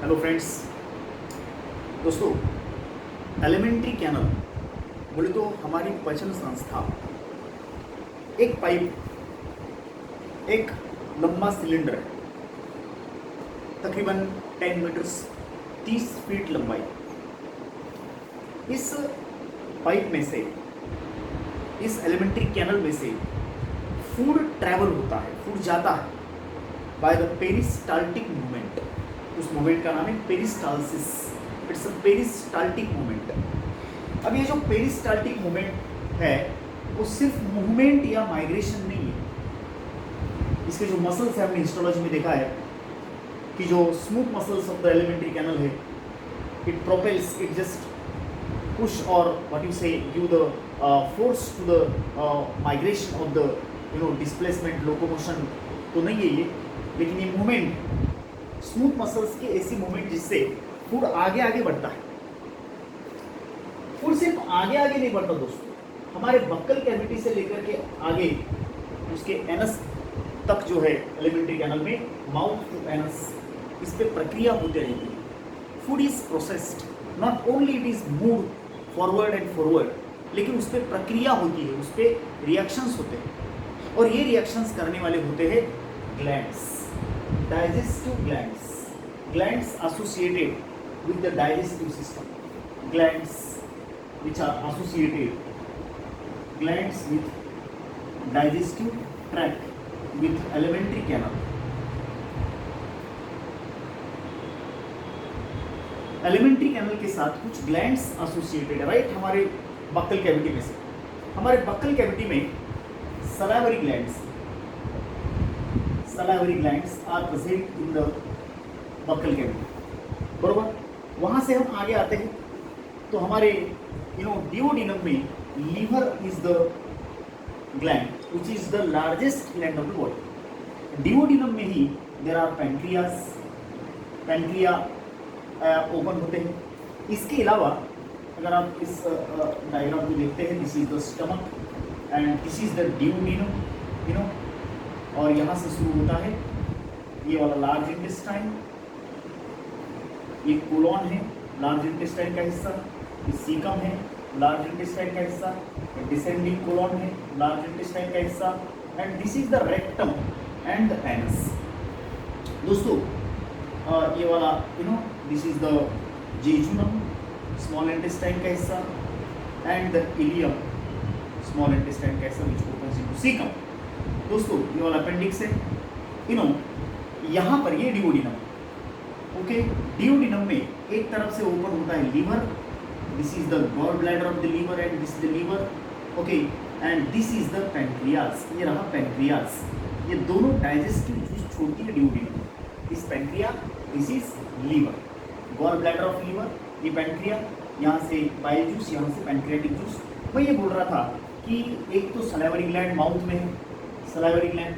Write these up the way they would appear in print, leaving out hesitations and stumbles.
Hello friends. दोस्तों, alimentary canal बोले तो हमारी पाचन संस्था एक पाइप, एक लंबा सिलेंडर है, तकरीबन 10 मीटर्स, 30 फीट लंबाई। इस पाइप में से, इस एलिमेंट्री कैनल में से फूड ट्रैवल होता है, फूड जाता है बाय द पेरिस्टाल्टिक मूवमेंट। उस मूवमेंट का नाम है peristalsis. It's a peristaltic movement. अब ये जो पेरिस्टाल्टिक मूवमेंट है वो सिर्फ मूवमेंट या माइग्रेशन नहीं है। इसके जो मसल्स है, हमने हिस्टोलॉजी में देखा है कि जो smooth muscles of the alimentary canal है, it propels, it just push और what you say give the force to the migration of the displacement, locomotion तो नहीं है ये, लेकिन ये मूवमेंट स्मूथ मसल्स की ऐसी मूवमेंट जिससे फूड आगे आगे बढ़ता है। फूड सिर्फ आगे आगे नहीं बढ़ता दोस्तों, हमारे बक्कल कैविटी से लेकर के आगे उसके एनस तक जो है एलिमेंट्री कैनल में, माउथ टू एनस, इस पे प्रक्रिया होती रहती है। Food is processed, not only it is move forward and forward, लेकिन उस पर प्रक्रिया होती है, उस पर रिएक्शंस होते हैं, और ये रिएक्शंस करने वाले होते हैं glands, digestive glands associated with the digestive system, glands which are associated, glands with digestive tract with alimentary canal. Alimentary canal के साथ कुछ ग्लैंड्स एसोसिएटेड है, राइट। हमारे बक्कल कैविटी में से, हमारे बक्कल कैविटी में salivary glands are present in the buccal cavity, बरोबर। वहाँ से हम आगे आते हैं तो हमारे डिओडिनम में liver is the gland which is the largest gland of the body. Duodenum में ही देर आर पैंक्रिया ओपन होते हैं। इसके अलावा अगर आप इस डायग्राम को देखते हैं, this is the stomach and this is the duodenum, और यहाँ से शुरू होता है ये वाला लार्ज इंटेस्टाइन, ये कोलॉन है लार्ज इंटेस्टाइन का हिस्सा, ये सीकम है लार्ज इंटेस्टाइन का हिस्सा, डिसेंडिंग कोलॉन है लार्ज इंटेस्टाइन का हिस्सा, and this is the rectum and the anus. दोस्तों, ये वाला this is the jejunum, small intestine का हिस्सा, and the ilium, small intestine का हिस्सा विच ओपन्स इनटू सीकम। दोस्तों, ये वाला अपेंडिक्स है, यहाँ पर ये डिओडिनम, ओके। डिओडिनम में एक तरफ से ओपन होता है liver, this is the gall bladder of the liver and this the liver, okay, and this is the pancreas, ये रहा पैंक्रियाज। ये दोनों डाइजेस्टिव जूस छोड़ती है duodenum, this pancreas, this is liver, gall bladder of liver, ये pancreas, यहाँ से bile juice, यहाँ से पैंक्रियाटिक जूस। मैं ये बोल रहा था कि एक तो सलाइवरी ग्लैंड माउथ में है, salivary gland,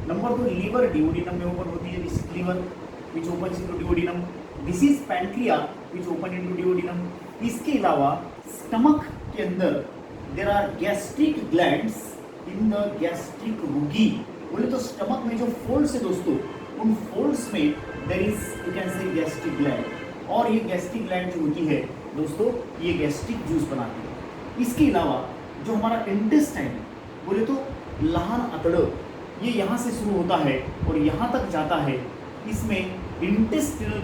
number 2 liver duodenum में ओपन होती है, this liver which opens into duodenum, this is pancreas which open into duodenum. इसके अलावा स्टमक के अंदर there are gastric glands in the gastric rugae. बोले तो स्टमक में जो फोल्ड्स है दोस्तों, उन फोल्ड्स में there is, you can say, gastric gland, और ये गैस्ट्रिक ग्लैंड जो होती है दोस्तों, ये गैस्ट्रिक जूस बनाती है। इसके अलावा जो हमारा इंटेस्टाइन, बोले तो लहान अतड़, ये यहाँ से शुरू होता है और यहाँ तक जाता है। इसमें इंटेस्टिनल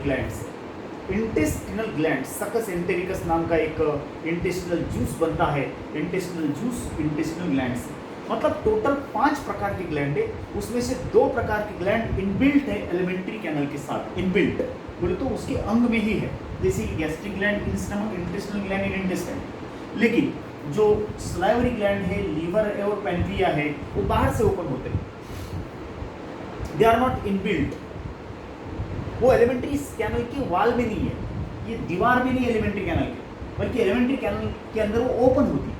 ग्लैंड्स, सकस एंटेरिकस नाम का एक इंटेस्टिनल जूस बनता है, इंटेस्टिनल जूस इंटेस्टिनल ग्लैंड्स, मतलब टोटल 5 प्रकार के ग्लैंड है, उसमें से 2 प्रकार के ग्लैंड इनबिल्ट है एलिमेंट्री कैनल के साथ। इनबिल्ट बोले तो उसके अंग में ही है, जैसे gastric gland in stomach, intestinal gland in intestine. लेकिन जो सलाइवरी ग्लैंड है, लीवर है और पैंक्रिया है, वो बाहर से ओपन होते हैं, दे आर नॉट इनबिल्ट। वो एलिमेंट्री कैनल के वाल में नहीं है, ये दीवार में नहीं है एलिमेंट्री कैनल के, बल्कि एलिमेंट्री कैनल के अंदर वो ओपन होती है।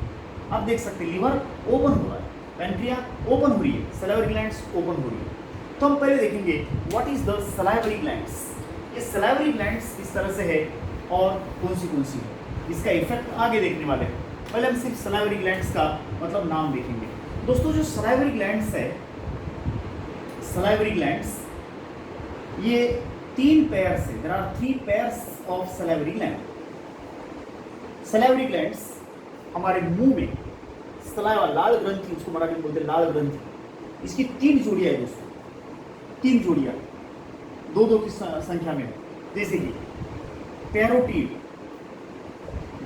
आप देख सकते हैं लीवर ओपन हो रहा है, पैंक्रिया ओपन हो रही है, सलाइवरी ग्लैंड्स ओपन हो रही है। तो हम पहले देखेंगे what is the salivary glands. ये सलाइवरी ग्लैंड्स किस तरह से है और कौन सी है, इसका इफेक्ट आगे देखने वाले हैं। पहले हम सिर्फ सलाइवरी ग्लैंड्स का मतलब नाम देखेंगे। दोस्तों, जो सलाइवरी ग्लैंड्स है, सलाइवरी ग्लैंड्स ये 3 पेयर से, there are 3 pairs of salivary gland. Salivary glands हमारे मुंह में, सलाइवा लाल ग्रंथि, उसको मराठी में बोलते हैं लाल ग्रंथि, इसकी 3 जोड़ियां है दोस्तों, 3 जोड़ियां, 2-2 की संख्या में। जैसे कि पैरोटिड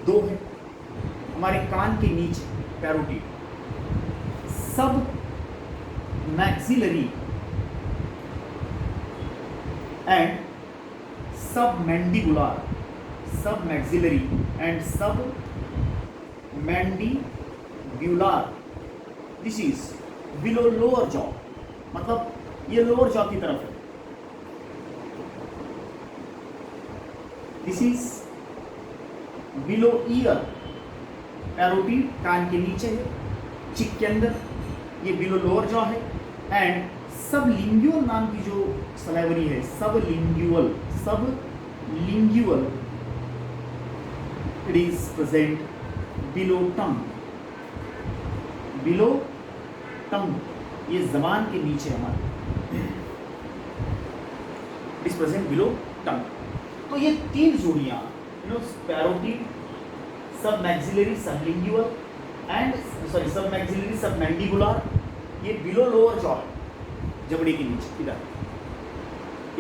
2 है हमारे कान के नीचे, parotid, sub maxillary and sub mandibular, sub maxillary and sub mandibular, this is below lower jaw, मतलब ये लोअर जॉ की तरफ है। This is below ear, parotid कान के नीचे है, चिक के अंदर, ये बिलो लोअर जॉ है। एंड सब लिंग्यूअल नाम की जो सलाइवरी है, sub lingual it is present below tongue, below tongue, ये जबान के नीचे हमारे, it is present below tongue. तो ये 3 जोड़ियां, पैरोटिड, सब मैक्सिलरी, सब लिंग्यूअल एंड सब मैक्सिलरी, सब मैंडिबुलर, ये बिलो लोअर जॉ है, जबड़े के नीचे,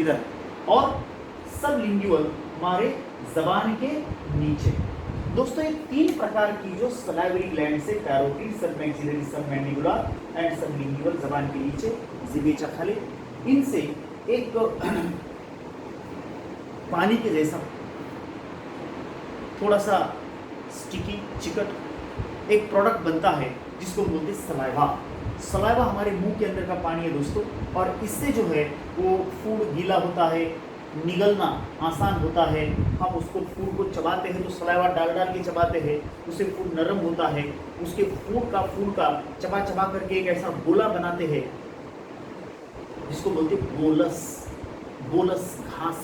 इधर, और सब लिंग्यूअल हमारे जबान के नीचे। दोस्तों ये 3 प्रकार की जो सलाइवरी ग्लैंड से, parotid, sub maxillary, sub mandibular and sub लिंग्यूअल, जबान के नीचे, जिबेचा खाली, इनसे एक पानी के जैसा थोड़ा सा स्टिकी, चिकट एक प्रोडक्ट बनता है जिसको बोलते हैं सलाइवा। सलाइवा हमारे मुंह के अंदर का पानी है दोस्तों, और इससे जो है वो फूड गीला होता है, निगलना आसान होता है। हम उसको फूड को चबाते हैं तो सलाइवा डाल डाल के चबाते हैं, उससे फूड नरम होता है, उसके फूड का चबा चबा करके एक ऐसा गोला बनाते हैं जिसको बोलते हैं बोलस, बोलस घास,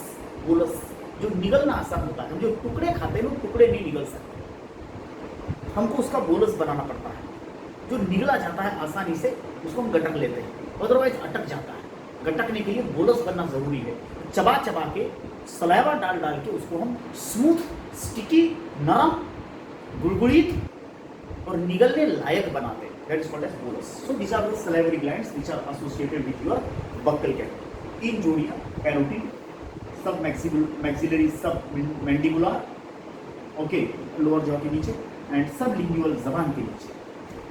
बोलस, जो निगलना आसान होता है। हम जो टुकड़े खाते हैं वो टुकड़े नहीं निगल सकते, हमको उसका बोलस बनाना पड़ता है, जो निगला जाता है आसानी से उसको हम गटक लेते हैं, अदरवाइज अटक जाता है। गटकने के लिए बोलस बनना जरूरी है, चबा चबा के सलाइवा डाल डाल के उसको हम स्मूथ, स्टिकी, नरम, गुलगुलीत और निगलने लायक बनाते हैं। That is called as bolus. So this are the salivary glands which are associated with your buccal cavity. 3 जोड़ियां, parotid, sub maxillary, sub mandibular, okay, lower jaw के नीचे, एंड सब लिंग्यूअल, जबान के नीचे।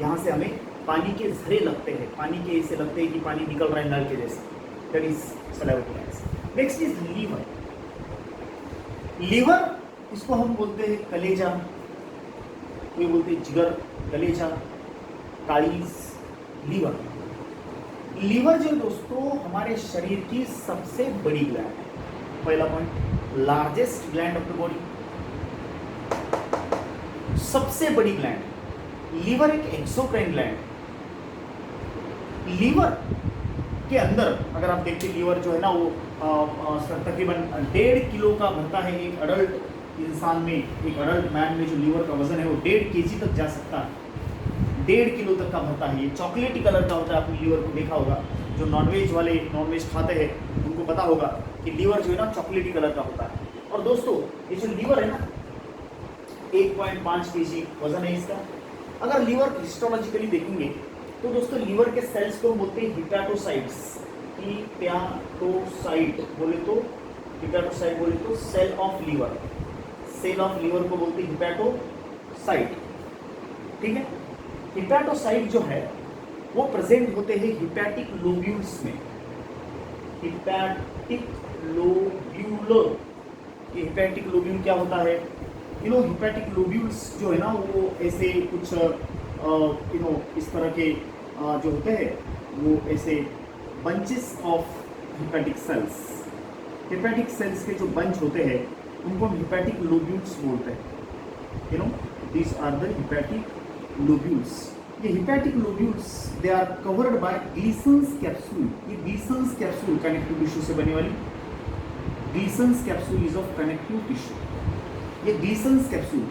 यहाँ से हमें पानी के झरे लगते हैं, पानी के ऐसे लगते हैं कि पानी निकल रहा है नल के जैसे, that is salivary glands. Next is liver. Liver, इसको हम बोलते हैं कलेजा, कोई बोलते हैं जिगर, कलेजा, कालीज, लीवर। लीवर जो दोस्तों हमारे शरीर की सबसे बड़ी ग्लैंड है। पहला point, largest gland of the body, सबसे बड़ी ग्लैंड। लीवर एक एक्सोक्राइन ग्लैंड। लीवर के अंदर अगर आप देखते, लीवर जो है ना वो तकरीबन 1.5 किलो का भरता है। एक अडल्ट इंसान में, एक अडल्ट मैन में जो लीवर का वजन है वो 1.5 kg तक जा सकता है, 1.5 किलो तक का भरता है। ये चॉकलेटी कलर का होता है, आपने लीवर को देखा होगा, जो नॉनवेज वाले नॉनवेज खाते हैं उनको पता होगा कि लीवर जो है ना चॉकलेटी कलर का होता है। और दोस्तों ये जो लीवर है ना 1.5 kg वजन है इसका। अगर लीवर हिस्टोलॉजिकली देखेंगे तो दोस्तों लीवर के सेल्स को बोलते हैं हिपैटोसाइट्स। हिपैटोसाइट बोले तो cell of liver, cell of liver को बोलते हैं हिपैटोसाइट, ठीक है। हिपैटोसाइट जो है वो प्रेजेंट होते हैं हिपैटिक लोब्यूल्स में। हिपैटिक लोब्यूल, ये हिपैटिक लोब्यूल क्या होता है? हिपैटिक लोब्यूल्स जो है ना वो ऐसे कुछ इस तरह के जो होते हैं वो ऐसे bunches of hepatic sales. Hepatic sales के जो बंच होते हैं उनको हम हिपैटिक लोब्यूल्स बोलते हैं। These are the hepatic lobules. ये hepatic lobules they are covered by Glisson's capsule. ये ग्लीसन्स कैप्सूल कनेक्टिव टिश्यू से बने वाली, Glisson's capsule is of connective tissue. ये ग्लीसन्स कैप्सूल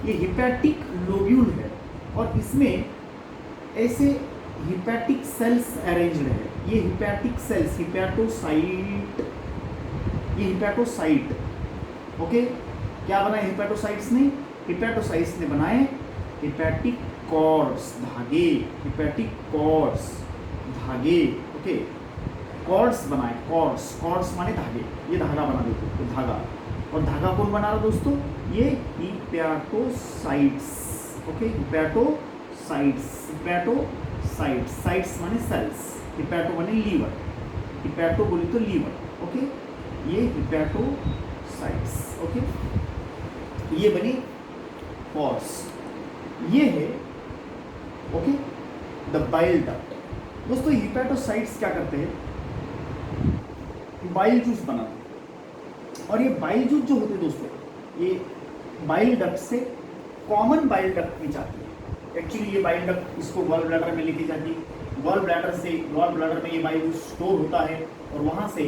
ये हिपैटिक लोब्यूल है और इसमें ऐसे हिपैटिक सेल्स अरेंज्ड है। ये हिपैटिक सेल्स हिपैटोसाइट, ये हिपैटोसाइट, ओके, क्या बनाए हिपैटोसाइट्स ने? हिपैटोसाइट्स ने बनाए हिपैटिक कॉर्ड्स, धागे, हिपैटिक कॉर्ड्स, धागे, ओके, कॉर्ड्स बनाए, कॉर्ड्स, कॉर्ड्स माने धागे, ये धागा बना देते, तो धागा, और धागा कौन बना रहा दोस्तों? ये hepatocytes, okay, hepatocytes, hepatocytes, sites माने सेल्स, हिपैटो माने लीवर, हिपैटो बोले तो लीवर, ओके, ये हिपैटोसाइट्स, ओके, ये बनी कॉर्ड्स, ये है, ओके, द बाइल डक्ट। दोस्तों हिपैटोसाइट्स क्या करते हैं? बाइल जूस बनाते हैं, और ये बाइल जूस जो होते हैं दोस्तों, ये बाइल डक्ट से कॉमन बाइल डक्ट में जाती है। एक्चुअली ये बाइल डक्ट इसको गॉल ब्लैडर में लेके जाती है, गॉल ब्लैडर से, गॉल ब्लैडर में ये बाइल जूस स्टोर होता है, और वहाँ से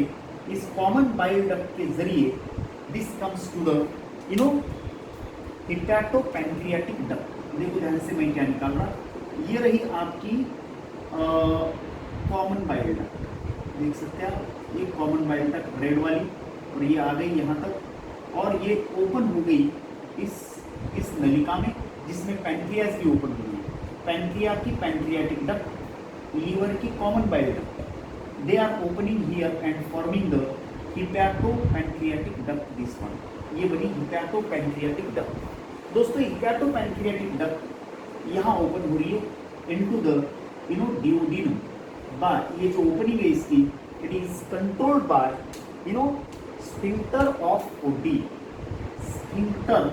इस कॉमन बाइल डक्ट के जरिए this comes to the hepatopancreatic duct. देखो ध्यान से मैं क्या निकाल रहा, ये रही आपकी कॉमन बाइल डक्ट, देख सकते हैं आप, ये कॉमन बाइल डक्ट रेड वाली, और ये आ गई यहाँ तक, और ये ओपन हो गई इस नलिका में, जिसमें पैंक्रियाज भी ओपन हो गई, पैंक्रिया की पैंक्रियाटिक डक्ट, लीवर की common bile duct, they are opening here and forming the hepatopancreatic duct, this one, ये बनी हिपैटोपैंक्रियाटिक डक्ट। दोस्तों हिपैटोपैंक्रियाटिक डक्ट यहाँ ओपन हो रही है इनटू द डिओडिनम, बाय, ये जो ओपनिंग है इसकी, it is controlled by sphincter of OD, sphincter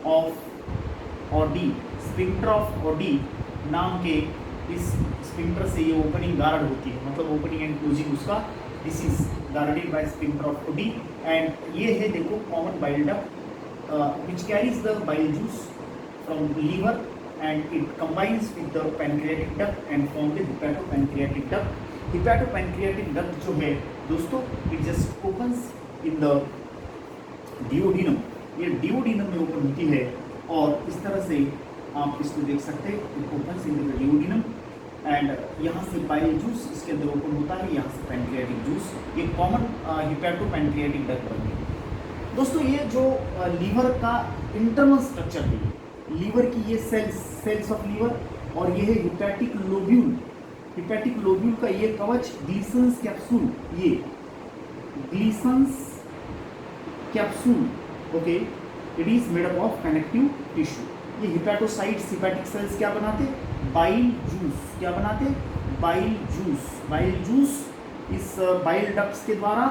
of OD, sphincter of OD नाम के इस स्फिंक्टर से ये ओपनिंग गार्ड होती है, मतलब ओपनिंग एंड क्लोजिंग उसका, this is guarded by sphincter of Oddi, and ये है देखो common bile duct which carries the bile juice from liver and it combines with the pancreatic duct and form the hepatopancreatic duct. Hepatopancreatic duct जो है दोस्तों, it just opens in the duodenum, ये duodenum में open होती है, और इस तरह से आप इसको देख सकते हैं, it opens in the duodenum and यहाँ से बाइल जूस इसके अंदर ओपन होता है, यहाँ से पैंक्रियाटिक जूस, ये कॉमन हिपैटोपैंक्रियाटिक डक्ट बन गई। दोस्तों ये जो लीवर का इंटरनल स्ट्रक्चर है, लीवर की ये सेल्स ऑफ लीवर, और ये है हिपैटिक लोब्यूल, हिपैटिक लोब्यूल का ये कवच, ग्लीसन्स कैप्सूल, ये Glisson's capsule, okay, it is made up of connective tissue. ये हिपैटोसाइट्स, हिपैटिक सेल्स क्या बनाते? बाइल जूस, क्या बनाते? बाइल जूस, बाइल जूस इस बाइल डक्ट्स के द्वारा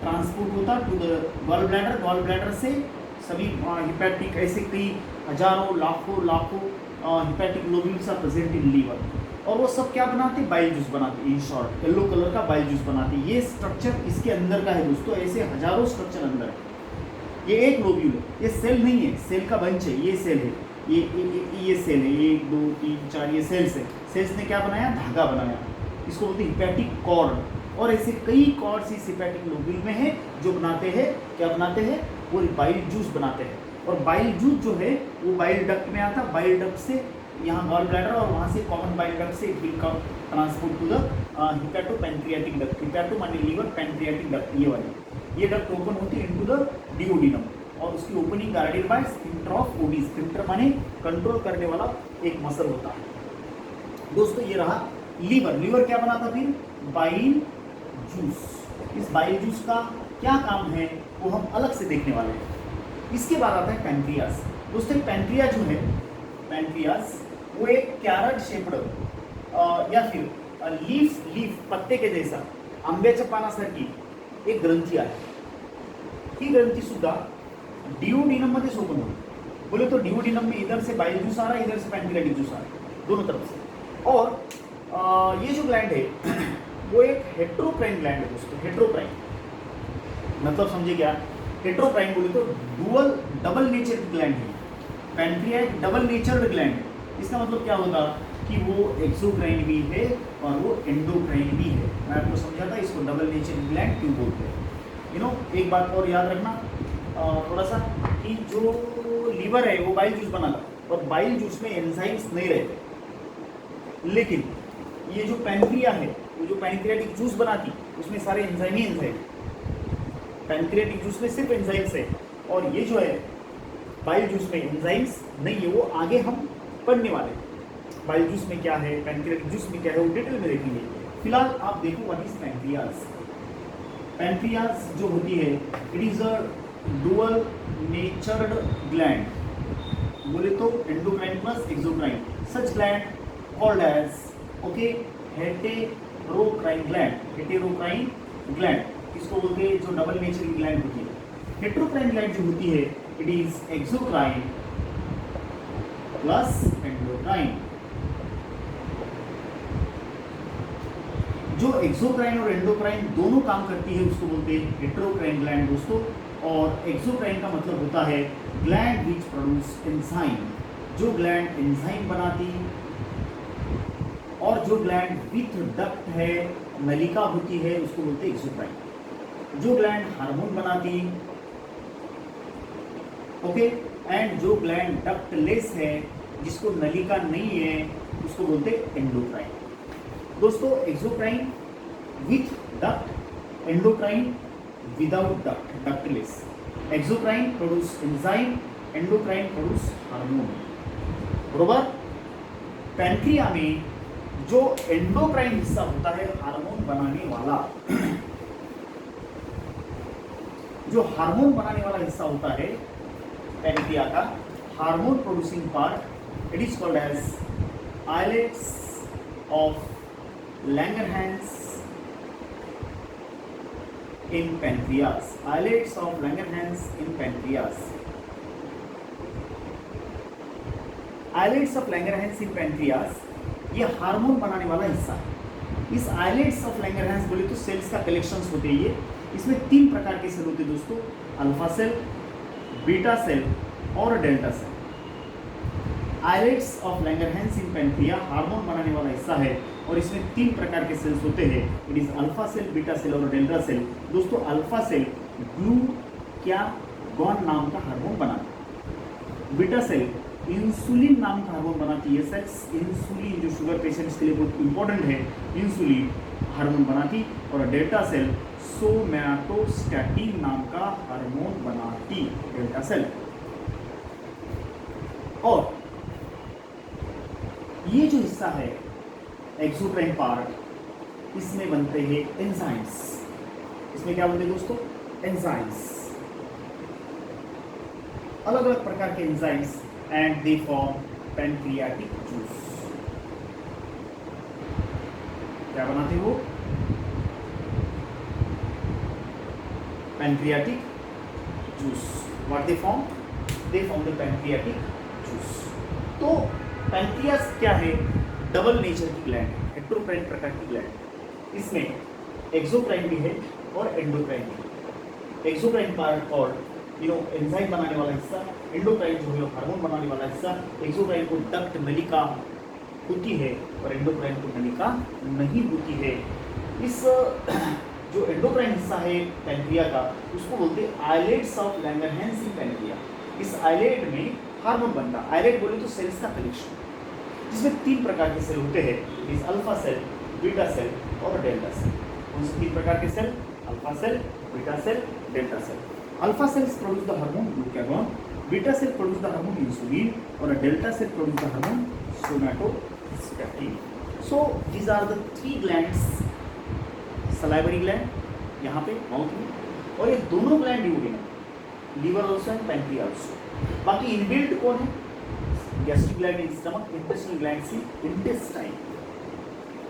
ट्रांसपोर्ट होता to the gall bladder, gall bladder से सभी हिपैटिक, ऐसे कई हजारों लाखों hepatic lobules are present in liver, और वो सब क्या बनाते? बाइल जूस बनाते, इन शॉर्ट येलो कलर का बाइल जूस बनाते। ये स्ट्रक्चर इसके अंदर का है दोस्तों, ऐसे हजारों स्ट्रक्चर अंदर है। ये एक लोब्यूल है, ये सेल नहीं है, सेल का बंच है, ये सेल है, ये सेल है, 1 2 3 4 ये सेल्स है। सेल्स ने क्या बनाया? धागा बनाया, इसको बोलते हैं हिपैटिक कॉर्ड, और ऐसे कई कॉर्ड्स इस हिपैटिक लोब्यूल में है जो बनाते हैं, क्या बनाते हैं? वो बाइल जूस बनाते हैं, और बाइल जूस जो है वो बाइल डक्ट में आता, बाइल डक्ट से यहाँ गॉल ब्लैडर, और वहाँ से कॉमन बाइल डक्ट से it will come transport to the hepatopancreatic duct, hepato माने लीवर, पैंक्रियाटिक डक्ट, ये वाली, ये डक्ट ओपन होती है इनटू द डिओडिनम, और उसकी opening guarded by sphincter of OD, sphincter माने कंट्रोल करने वाला एक मसल होता है। दोस्तों ये रहा लीवर, लीवर क्या बनाता फिर? Bile juice. इस बाइल जूस का क्या काम है वो हम अलग से देखने वाले हैं। इसके बाद आता है पैंक्रियास। दोस्तों पैंक्रिया जो है, पैंक्रियास वो एक कैरेट शेप्ड या फिर लीफ पत्ते के जैसा आंब्याच्या पानासारखी एक ग्रंथी आहे। ही ग्रंथी सुद्धा डिओडिनम मध्येच ओपन होती। बोले तो डिओडिनम में इधर से बाइल जूस आ रहा है, इधर से पैंक्रियाटिक जूस आ रहा है, दोनों तरफ से। और ये जो ग्लैंड है वो एक हेट्रोक्राइन ग्लैंड है दोस्तों, हेट्रोक्राइन मतलब समझे क्या? हेट्रोक्राइन बोले तो डबल नेचर्ड ग्लैंड है। पैंक्रिया एक डबल नेचर्ड ग्लैंड है। इसका मतलब क्या होता कि वो एक्सोक्राइन भी है और वो एंडोक्राइन भी है। मैं आपको समझाता इसको डबल नेचर्ड ग्लैंड क्यों बोलते हैं। एक बात और याद रखना थोड़ा सा, कि जो लीवर है वो बाइल जूस बनाता और बाइल जूस में एंजाइम्स नहीं रहते, लेकिन ये जो पैंक्रिया है वो जो पैंक्रियाटिक जूस बनाती उसमें सारे एंजाइम ही एंजाइम। पैंक्रियाटिक जूस में सिर्फ एंजाइम्स है, और ये जो है बाइल जूस में एंजाइम्स नहीं है, वो आगे हम पढ़ने वाले। बाइल जूस में क्या है, पैंक्रियाटिक जूस में क्या है, वो डिटेल में देखेंगे। फिलहाल आप देखो व्हाट इज पैंक्रियाज। पैंक्रियाज जो होती है, it is a dual natured gland, बोले तो endocrine plus exocrine, such gland called as okay heterocrine gland. Heterocrine gland इसको बोलते हैं जो डबल नेचर की ग्लैंड होती है। हेटेरोक्राइन ग्लैंड जो होती है, it is exocrine plus endocrine. जो एक्सोक्राइन और एंडोक्राइन दोनों काम करती है उसको बोलते हैं हेटेरोक्राइन ग्लैंड दोस्तों। और एक्सोक्राइन का मतलब होता है ग्लैंड विच प्रोड्यूस एंजाइम, जो ग्लैंड एंजाइम बनाती, और जो ग्लैंड विथ डक्ट है, नलिका होती है, उसको बोलते हैं एक्सोक्राइन। जो ग्लैंड हार्मोन बनाती, ओके, एंड जो ग्लैंड डक्टलेस है, जिसको नलिका नहीं है, उसको बोलते हैं एंडोक्राइन। दोस्तों exocrine with duct, endocrine without duct, ductless. Exocrine produce enzyme, endocrine produce hormone, बरोबर। पैंक्रिया में जो एंडोक्राइन हिस्सा होता है, हार्मोन बनाने वाला, जो हार्मोन बनाने वाला हिस्सा होता है पैंक्रिया का, hormone producing part, it is called as islets of Langerhans in pancreas, islets of Langerhans in pancreas. Islets of Langerhans in pancreas ये हार्मोन बनाने वाला हिस्सा है। इस आइलेट्स ऑफ लैंगरहैंस बोले तो सेल्स का कलेक्शंस होते हैं ये। इसमें 3 प्रकार के सेल होते हैं दोस्तों, अल्फा सेल, बीटा सेल और delta cell. Islets of Langerhans in pancreas hormone बनाने वाला हिस्सा है, और इसमें 3 प्रकार के सेल्स होते हैं, it is alpha cell, beta cell और डेल्टा सेल। दोस्तों अल्फा सेल ग्लूकागॉन नाम का हार्मोन बनाता है, बीटा सेल इंसुलिन नाम का हार्मोन बनाती है, सेक्स इंसुलिन जो शुगर पेशेंट्स के लिए बहुत इंपॉर्टेंट है, इंसुलिन हार्मोन बनाती, और डेल्टा सेल सोमैटोस्टैटिन नाम का हार्मोन बनाती, डेल्टा सेल। और ये जो हिस्सा है एक्सोक्राइन पार्ट, इसमें बनते हैं एंजाइम्स। इसमें क्या बनते हैं दोस्तों, एंजाइम्स, अलग अलग प्रकार के enzymes, and they form pancreatic juice. क्या बनाते हो, pancreatic juice. What they form the pancreatic juice. तो पैंक्रियास क्या है, डबल नेचर की ग्लैंड है, हेटेरोक्राइन प्रकार की ग्लैंड। इसमें एक्सोक्राइन भी है और एंडोक्राइन भी। एक्सोक्राइन पार्ट और एंजाइम बनाने वाला हिस्सा, एंडोक्राइन जो है हार्मोन बनाने वाला हिस्सा। एक्सोक्राइन को डक्ट नलिका होती है और एंडोक्राइन को नलिका नहीं होती है। इस जो एंडोक्राइन हिस्सा है पैंक्रिया का, उसको बोलते हैं islets of Langerhans in pancreas. इस आइलेट में हार्मोन बनता है। आइलेट बोले तो सेल्स का कलेक्शन, जिसमें 3 प्रकार के सेल होते हैं, इस अल्फा सेल, बीटा सेल और डेल्टा सेल। कौन से 3 प्रकार के cell, alpha cell, beta cell, delta cell. Alpha cells produce the hormone glucagon, beta cell produce the hormone insulin, और delta cell produce the hormone somatostatin. So these are the 3 glands, salivary gland यहाँ पे mouth में, और ये दोनों gland urine, liver also and pancreas also. बाकी inbuilt कौन है, gastric gland in stomach, intestinal glands in intestine.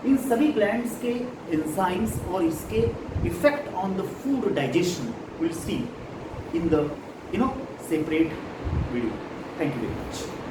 इन सभी ग्लैंड्स के एंजाइम्स और इसके effect on the food digestion will see in the separate video. Thank you very much.